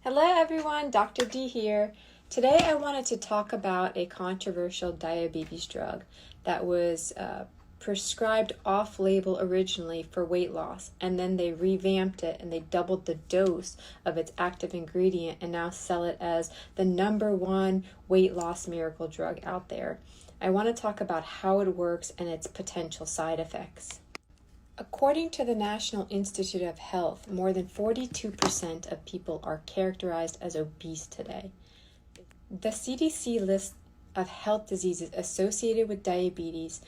Hello everyone, Dr. D here. Today I wanted to talk about a controversial diabetes drug that was prescribed off-label originally for weight loss, and then they revamped it and they doubled the dose of its active ingredient and now sell it as the #1 weight loss miracle drug out there. I want to talk about how it works and its potential side effects. According to the National Institute of Health, more than 42% of people are characterized as obese today. The CDC list of health diseases associated with diabetes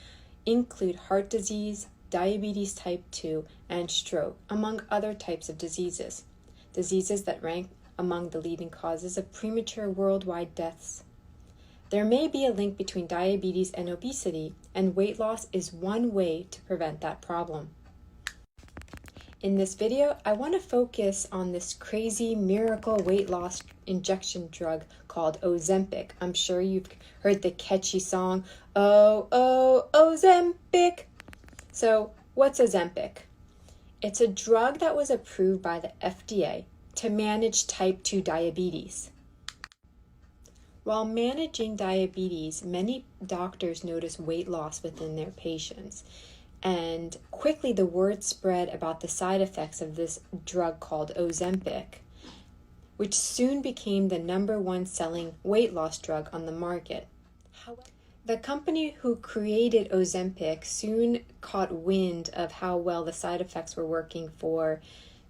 include heart disease, diabetes type 2, and stroke, among other types of diseases that rank among the leading causes of premature worldwide deaths. There may be a link between diabetes and obesity, and weight loss is one way to prevent that problem. In this video, I want to focus on this crazy miracle weight loss injection drug called Ozempic. I'm sure you've heard the catchy song, "Oh, oh, Ozempic." So, what's Ozempic? It's a drug that was approved by the FDA to manage type 2 diabetes. While managing diabetes, many doctors notice weight loss within their patients. And quickly the word spread about the side effects of this drug called Ozempic, which soon became the #1 selling weight loss drug on the market. The company who created Ozempic soon caught wind of how well the side effects were working for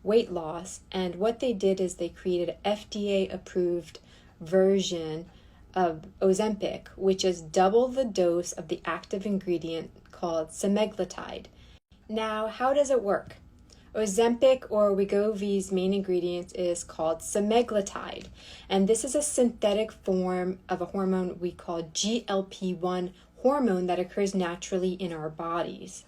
weight loss, and what they did is they created an FDA-approved version of Ozempic, which is double the dose of the active ingredient called semaglutide. Now, how does it work? Ozempic or Wegovy's main ingredient is called semaglutide, and this is a synthetic form of a hormone we call GLP-1 hormone that occurs naturally in our bodies.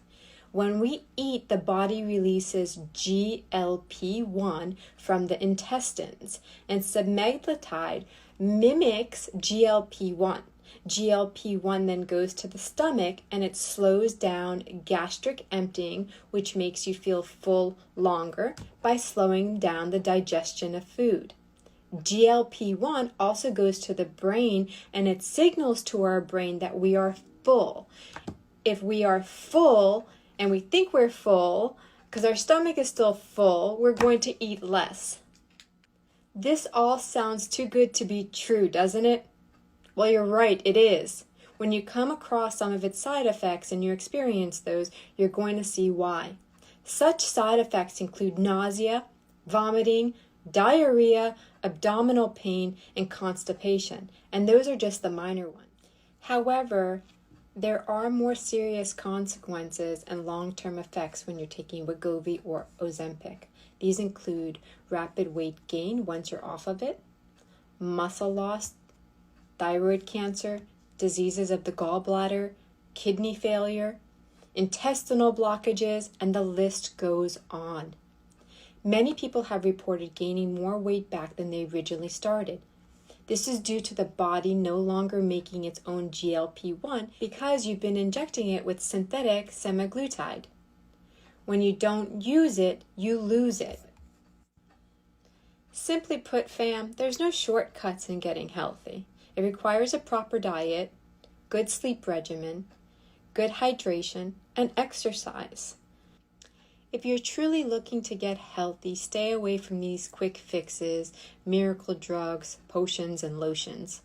When we eat, the body releases GLP-1 from the intestines, and semaglutide mimics GLP-1. GLP-1 then goes to the stomach and it slows down gastric emptying, which makes you feel full longer by slowing down the digestion of food. GLP-1 also goes to the brain and it signals to our brain that we are full. If we are full and we think we're full, because our stomach is still full, we're going to eat less. This all sounds too good to be true, doesn't it? Well, you're right, it is. When you come across some of its side effects and you experience those, you're going to see why. Such side effects include nausea, vomiting, diarrhea, abdominal pain, and constipation, and those are just the minor ones. However, there are more serious consequences and long-term effects when you're taking Wegovy or Ozempic. These include rapid weight gain once you're off of it, muscle loss, thyroid cancer, diseases of the gallbladder, kidney failure, intestinal blockages, and the list goes on. Many people have reported gaining more weight back than they originally started. This is due to the body no longer making its own GLP-1 because you've been injecting it with synthetic semaglutide. When you don't use it, you lose it. Simply put, fam, there's no shortcuts in getting healthy. It requires a proper diet, good sleep regimen, good hydration, and exercise. If you're truly looking to get healthy, stay away from these quick fixes, miracle drugs, potions, and lotions.